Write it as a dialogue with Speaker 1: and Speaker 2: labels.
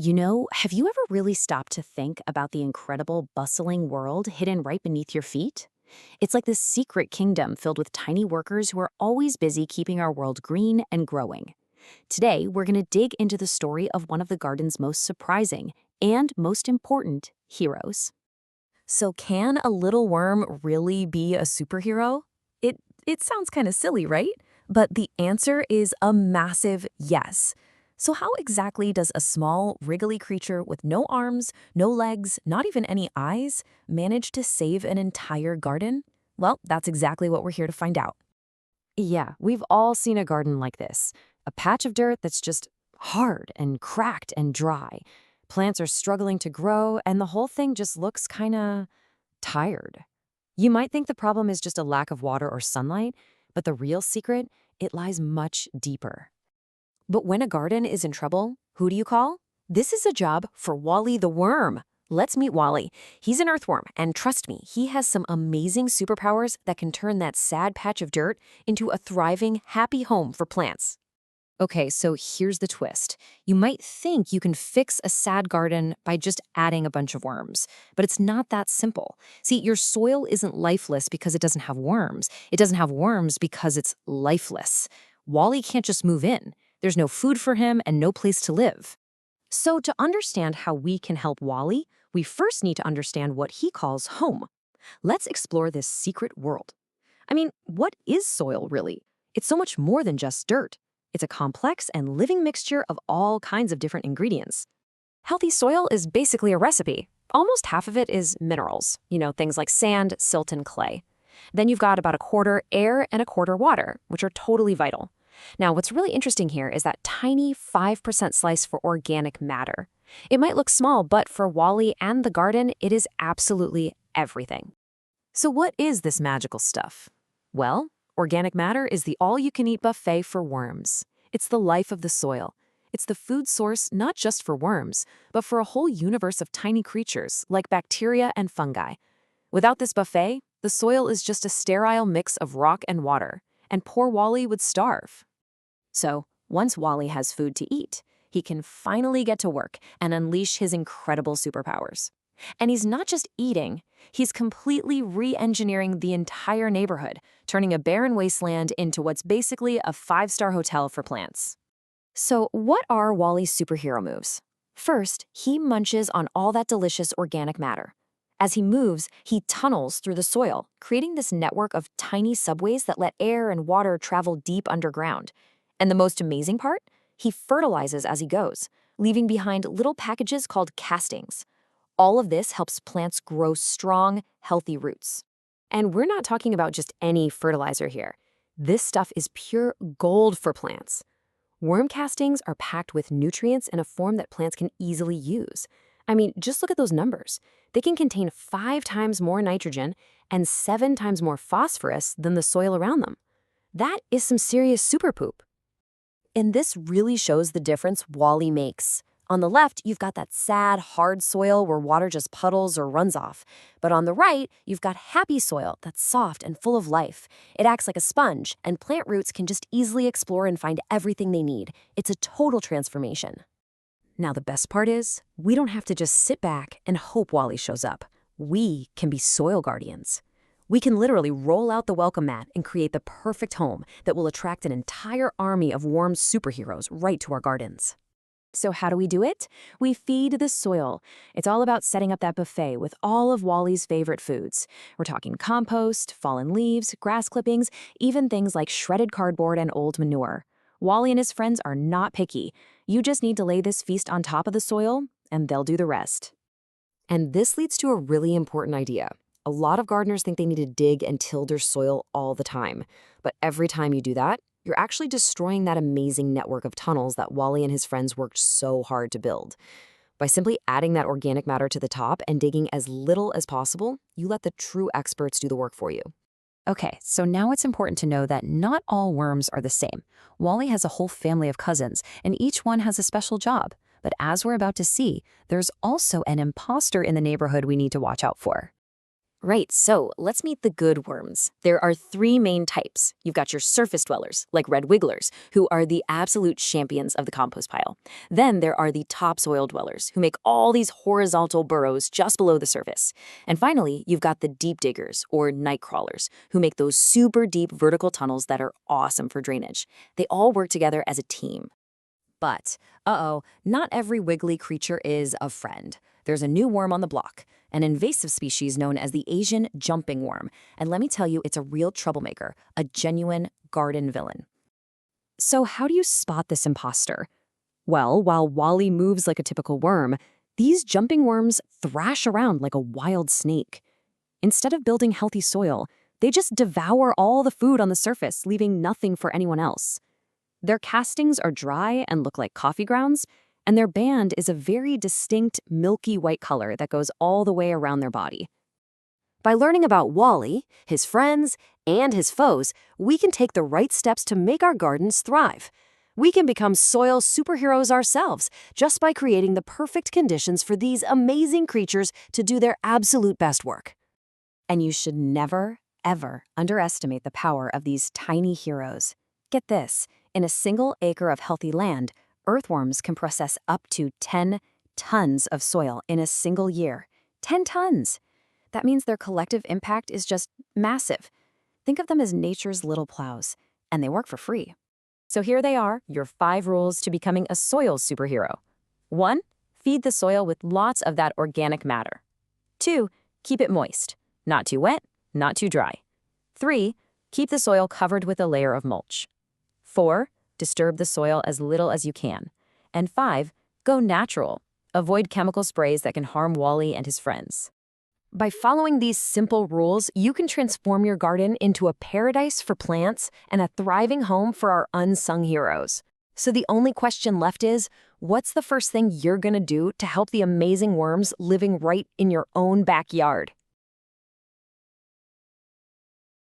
Speaker 1: Have you ever really stopped to think about the incredible, bustling world hidden right beneath your feet? It's like this secret kingdom filled with tiny workers who are always busy keeping our world green and growing. Today, we're going to dig into the story of one of the garden's most surprising and most important heroes.
Speaker 2: So can a little worm really be a superhero? It sounds kind of silly, right? But the answer is a massive yes. So how exactly does a small, wriggly creature with no arms, no legs, not even any eyes, manage to save an entire garden? Well, that's exactly what we're here to find out.
Speaker 1: Yeah, we've all seen a garden like this, a patch of dirt that's just hard and cracked and dry. Plants are struggling to grow, and the whole thing just looks kinda tired. You might think the problem is just a lack of water or sunlight, but the real secret, it lies much deeper. But when a garden is in trouble, who do you call? This is a job for Wally the Worm. Let's meet Wally. He's an earthworm, and trust me, he has some amazing superpowers that can turn that sad patch of dirt into a thriving, happy home for plants. Okay, so here's the twist. You might think you can fix a sad garden by just adding a bunch of worms, but it's not that simple. See, your soil isn't lifeless because it doesn't have worms. It doesn't have worms because it's lifeless. Wally can't just move in. There's no food for him and no place to live. So to understand how we can help Wally, we first need to understand what he calls home. Let's explore this secret world. I mean, what is soil really? It's so much more than just dirt. It's a complex and living mixture of all kinds of different ingredients. Healthy soil is basically a recipe. Almost half of it is minerals, things like sand, silt, and clay. Then you've got about a quarter air and a quarter water, which are totally vital. Now, what's really interesting here is that tiny 5% slice for organic matter. It might look small, but for Wally and the garden, it is absolutely everything. So what is this magical stuff? Well, organic matter is the all-you-can-eat buffet for worms. It's the life of the soil. It's the food source not just for worms, but for a whole universe of tiny creatures like bacteria and fungi. Without this buffet, the soil is just a sterile mix of rock and water, and poor Wally would starve. So, once Wally has food to eat, he can finally get to work and unleash his incredible superpowers. And he's not just eating, he's completely re-engineering the entire neighborhood, turning a barren wasteland into what's basically a five-star hotel for plants. So what are Wally's superhero moves? First, he munches on all that delicious organic matter. As he moves, he tunnels through the soil, creating this network of tiny subways that let air and water travel deep underground. And the most amazing part? He fertilizes as he goes, leaving behind little packages called castings. All of this helps plants grow strong, healthy roots. And we're not talking about just any fertilizer here. This stuff is pure gold for plants. Worm castings are packed with nutrients in a form that plants can easily use. I mean, just look at those numbers. They can contain 5 times more nitrogen and 7 times more phosphorus than the soil around them. That is some serious super poop. And this really shows the difference Wally makes. On the left, you've got that sad, hard soil where water just puddles or runs off. But on the right, you've got happy soil that's soft and full of life. It acts like a sponge, and plant roots can just easily explore and find everything they need. It's a total transformation. Now, the best part is, we don't have to just sit back and hope Wally shows up. We can be soil guardians. We can literally roll out the welcome mat and create the perfect home that will attract an entire army of worm superheroes right to our gardens. So how do we do it? We feed the soil. It's all about setting up that buffet with all of Wally's favorite foods. We're talking compost, fallen leaves, grass clippings, even things like shredded cardboard and old manure. Wally and his friends are not picky. You just need to lay this feast on top of the soil, and they'll do the rest. And this leads to a really important idea. A lot of gardeners think they need to dig and till their soil all the time. But every time you do that, you're actually destroying that amazing network of tunnels that Wally and his friends worked so hard to build. By simply adding that organic matter to the top and digging as little as possible, you let the true experts do the work for you. Okay, so now it's important to know that not all worms are the same. Wally has a whole family of cousins, and each one has a special job. But as we're about to see, there's also an imposter in the neighborhood we need to watch out for.
Speaker 2: Right, so let's meet the good worms. There are three main types. You've got your surface dwellers, like red wigglers, who are the absolute champions of the compost pile. Then there are the topsoil dwellers, who make all these horizontal burrows just below the surface. And finally, you've got the deep diggers, or night crawlers, who make those super deep vertical tunnels that are awesome for drainage. They all work together as a team. But, not every wiggly creature is a friend. There's a new worm on the block, an invasive species known as the Asian jumping worm. And let me tell you, it's a real troublemaker, a genuine garden villain.
Speaker 1: So how do you spot this imposter? Well, while Wally moves like a typical worm, these jumping worms thrash around like a wild snake. Instead of building healthy soil, they just devour all the food on the surface, leaving nothing for anyone else. Their castings are dry and look like coffee grounds, and their band is a very distinct milky white color that goes all the way around their body. By learning about Wally, his friends, and his foes, we can take the right steps to make our gardens thrive. We can become soil superheroes ourselves just by creating the perfect conditions for these amazing creatures to do their absolute best work. And you should never, ever underestimate the power of these tiny heroes. Get this, in a single acre of healthy land, earthworms can process up to 10 tons of soil in a single year. 10 tons! That means their collective impact is just massive. Think of them as nature's little plows, and they work for free. So here they are, your 5 rules to becoming a soil superhero. 1. Feed the soil with lots of that organic matter. 2. Keep it moist. Not too wet, not too dry. 3. Keep the soil covered with a layer of mulch. 4. Disturb the soil as little as you can. And 5. Go natural. Avoid chemical sprays that can harm Wally and his friends. By following these simple rules, you can transform your garden into a paradise for plants and a thriving home for our unsung heroes. So the only question left is, what's the first thing you're gonna do to help the amazing worms living right in your own backyard?